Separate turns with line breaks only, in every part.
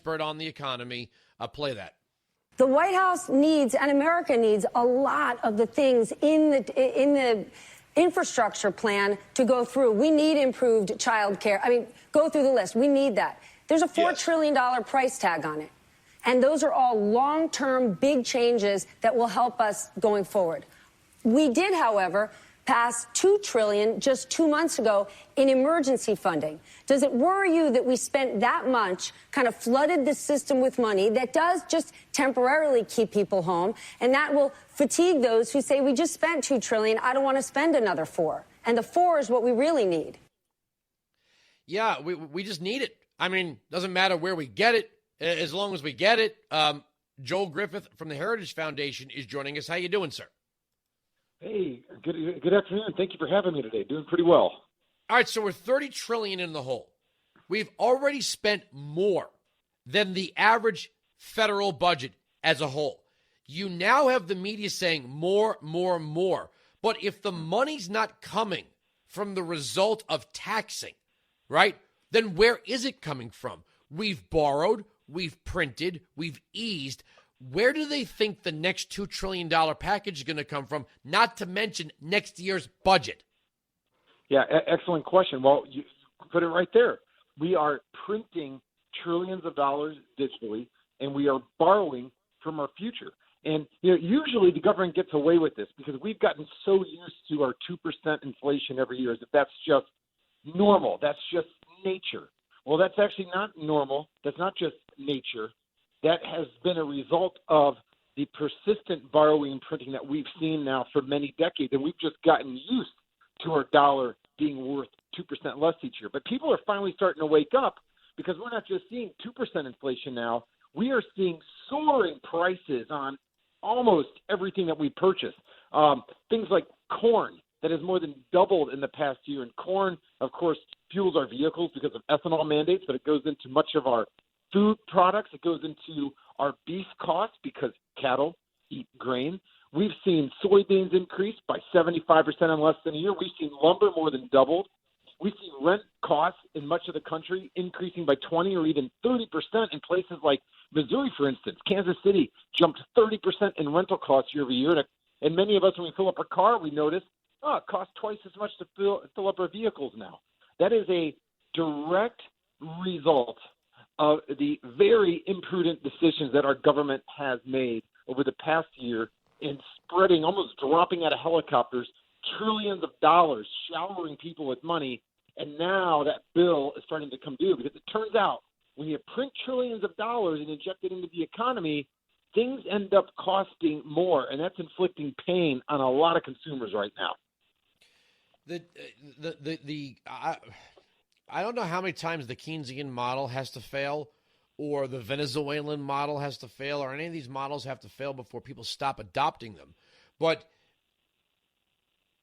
Expert on the economy. Play that.
The White House needs, and America needs, a lot of the things in the infrastructure plan to go through. We need improved child care. I mean, go through the list. We need that. There's a $4 trillion price tag on it. And those are all long-term big changes that will help us going forward. We did, however, pass $2 trillion just 2 months ago in emergency funding. Does it worry you that we spent that much, kind of flooded the system with money that does just temporarily keep people home, and that will fatigue those who say, we just spent $2 trillion, I don't want to spend another $4 trillion. And the 4 is what we really need.
Yeah, we just need it. I mean, doesn't matter where we get it, as long as we get it. Joel Griffith from the Heritage Foundation is joining us. How you doing, sir?
Hey, good afternoon. Thank you for having me today. Doing pretty well.
All right, so we're $30 trillion in the hole. We've already spent more than the average federal budget as a whole. You now have the media saying more, more, more. But if the money's not coming from the result of taxing, right, then where is it coming from? We've borrowed, we've printed, we've eased. Where do they think the next $2 trillion package is going to come from, not to mention next year's budget?
Yeah, excellent question. Well, you put it right there. We are printing trillions of dollars digitally, and we are borrowing from our future. And usually the government gets away with this because we've gotten so used to our 2% inflation every year that that's just normal. That's just nature. Well, that's actually not normal. That's not just nature. That has been a result of the persistent borrowing and printing that we've seen now for many decades, and we've just gotten used to our dollar being worth 2% less each year. But people are finally starting to wake up because we're not just seeing 2% inflation now. We are seeing soaring prices on almost everything that we purchase. Things like corn that has more than doubled in the past year. And corn, of course, fuels our vehicles because of ethanol mandates, but it goes into much of our food products. It goes into our beef costs because cattle eat grain. We've seen soybeans increase by 75% in less than a year. We've seen lumber more than doubled. We've seen rent costs in much of the country increasing by 20 or even 30% in places like Missouri, for instance. Kansas City jumped 30% in rental costs year over year. And many of us, when we fill up our car, we notice, it costs twice as much to fill up our vehicles now. That is a direct result of the very imprudent decisions that our government has made over the past year in spreading, almost dropping out of helicopters, trillions of dollars, showering people with money. And now that bill is starting to come due because it turns out when you print trillions of dollars and inject it into the economy, things end up costing more, and that's inflicting pain on a lot of consumers right now.
I don't know how many times the Keynesian model has to fail or the Venezuelan model has to fail or any of these models have to fail before people stop adopting them. But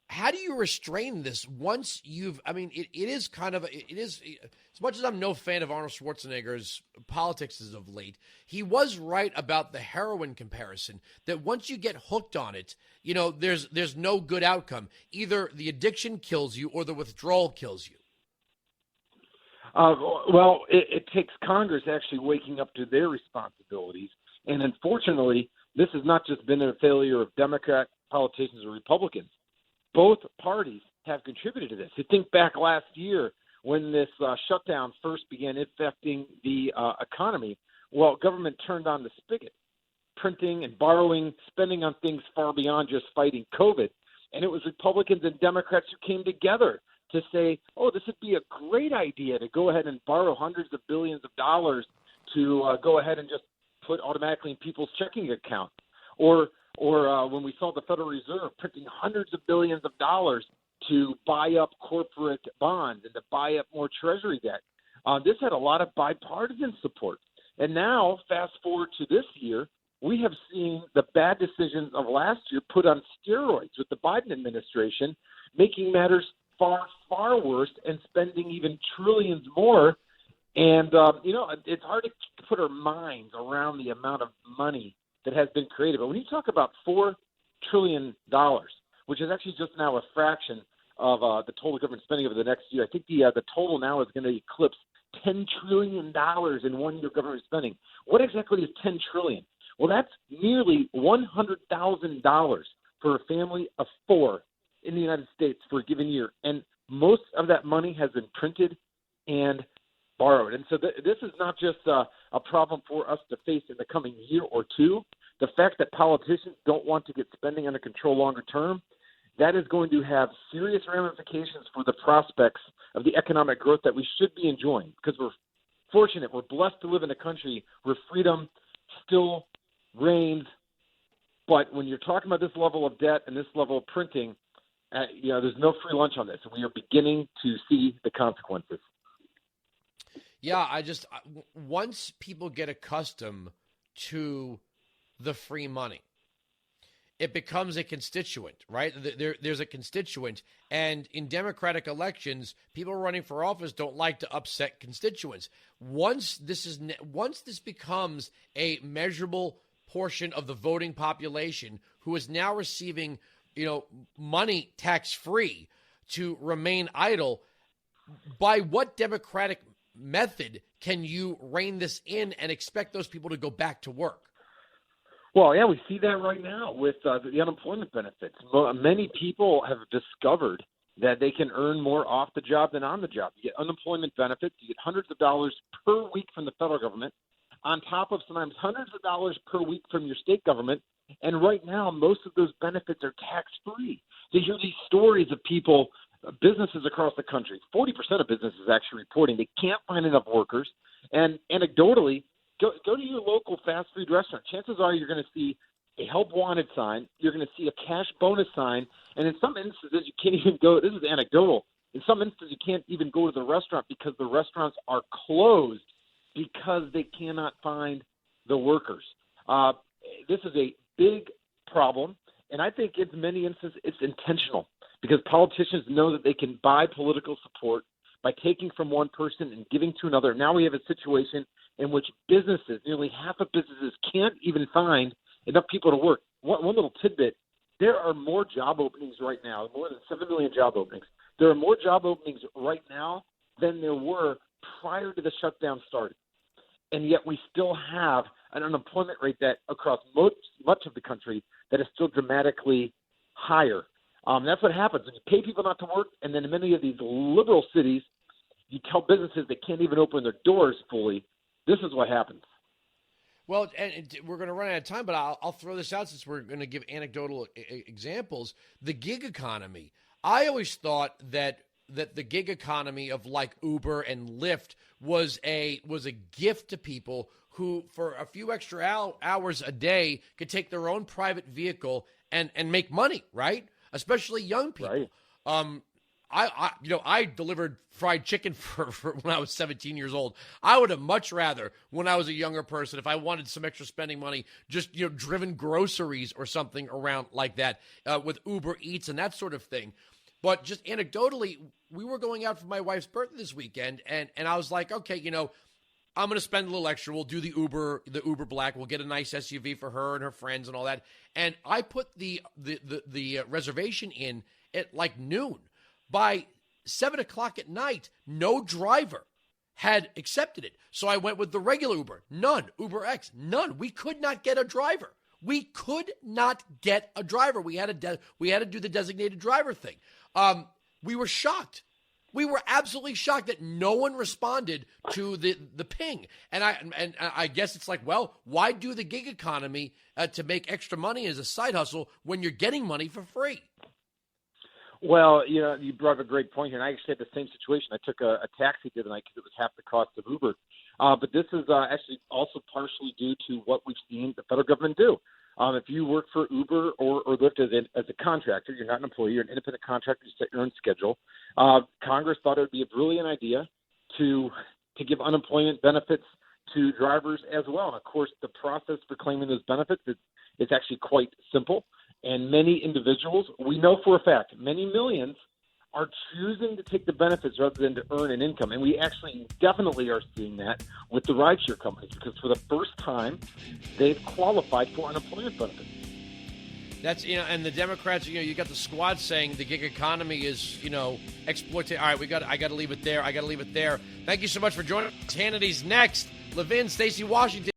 how do you restrain this once you've, it is as much as I'm no fan of Arnold Schwarzenegger's politics as of late, he was right about the heroin comparison, that once you get hooked on it, there's no good outcome. Either the addiction kills you or the withdrawal kills you.
Well, it takes Congress actually waking up to their responsibilities. And unfortunately, this has not just been a failure of Democrat politicians or Republicans. Both parties have contributed to this. You think back last year when this shutdown first began affecting the economy, well, government turned on the spigot, printing and borrowing, spending on things far beyond just fighting COVID. And it was Republicans and Democrats who came together to say, this would be a great idea to go ahead and borrow hundreds of billions of dollars to go ahead and just put automatically in people's checking account. Or when we saw the Federal Reserve printing hundreds of billions of dollars to buy up corporate bonds and to buy up more Treasury debt. This had a lot of bipartisan support. And now, fast forward to this year, we have seen the bad decisions of last year put on steroids with the Biden administration, making matters far, far worse and spending even trillions more. And, it's hard to put our minds around the amount of money that has been created. But when you talk about $4 trillion, which is actually just now a fraction of the total government spending over the next year, I think the total now is going to eclipse $10 trillion in 1 year government spending. What exactly is $10 trillion? Well, that's nearly $100,000 for a family of 4 in the United States for a given year. And most of that money has been printed and borrowed. And so this is not just a problem for us to face in the coming year or two. The fact that politicians don't want to get spending under control longer term, that is going to have serious ramifications for the prospects of the economic growth that we should be enjoying, because we're fortunate, we're blessed to live in a country where freedom still reigns. But when you're talking about this level of debt and this level of printing, there's no free lunch on this. And we are beginning to see the consequences.
Yeah, once people get accustomed to the free money, it becomes a constituent, right? There's a constituent, and in Democratic elections, people running for office don't like to upset constituents. Once this becomes a measurable portion of the voting population who is now receiving, money tax-free to remain idle, by what Democratic method can you rein this in and expect those people to go back to work?
Well, yeah, we see that right now with the unemployment benefits. Many people have discovered that they can earn more off the job than on the job. You get unemployment benefits, you get hundreds of dollars per week from the federal government, on top of sometimes hundreds of dollars per week from your state government. And right now, most of those benefits are tax-free. To hear these stories of people, businesses across the country, 40% of businesses actually reporting they can't find enough workers. And anecdotally, go to your local fast food restaurant. Chances are you're going to see a help wanted sign. You're going to see a cash bonus sign. And in some instances, you can't even go. This is anecdotal. In some instances, you can't even go to the restaurant because the restaurants are closed because they cannot find the workers. This is a big problem. And I think in many instances, it's intentional because politicians know that they can buy political support by taking from one person and giving to another. Now we have a situation in which businesses, nearly half of businesses, can't even find enough people to work. One little tidbit, there are more job openings right now, more than 7 million job openings. There are more job openings right now than there were prior to the shutdown starting. And yet we still have an unemployment rate that across much of the country that is still dramatically higher. That's what happens when you pay people not to work, and then in many of these liberal cities, you tell businesses they can't even open their doors fully. This is what happens.
Well, and we're going to run out of time, but I'll throw this out since we're going to give anecdotal examples. The gig economy. I always thought that the gig economy of like Uber and Lyft was a gift to people who, for a few extra hours a day, could take their own private vehicle and make money, right? Especially young people.
Right.
I delivered fried chicken for when I was 17 years old. I would have much rather, when I was a younger person, if I wanted some extra spending money, just driven groceries or something around like that with Uber Eats and that sort of thing. But just anecdotally, we were going out for my wife's birthday this weekend, and I was like, okay, I'm going to spend a little extra. We'll do the Uber Black. We'll get a nice SUV for her and her friends and all that. And I put the reservation in at like noon. By 7 o'clock at night, no driver had accepted it. So I went with the regular Uber. None. Uber X. None. We could not get a driver. We could not get a driver. We had to do the designated driver thing. We were shocked. We were absolutely shocked that no one responded to the ping. And I guess it's like, well, why do the gig economy to make extra money as a side hustle when you're getting money for free?
Well, you brought up a great point here, and I actually had the same situation. I took a taxi the other night because it was half the cost of Uber. But this is actually also partially due to what we've seen the federal government do. If you work for Uber or Lyft as a contractor, you're not an employee, you're an independent contractor, you set your own schedule. Congress thought it would be a brilliant idea to give unemployment benefits to drivers as well. And, of course, the process for claiming those benefits is actually quite simple. And many individuals, we know for a fact, many millions are choosing to take the benefits rather than to earn an income. And we actually definitely are seeing that with the rideshare companies because for the first time, they've qualified for unemployment benefits.
That's, and the Democrats, you got the squad saying the gig economy is, exploited. All right, I got to leave it there. Thank you so much for joining us. Hannity's next. Levin, Stacey Washington.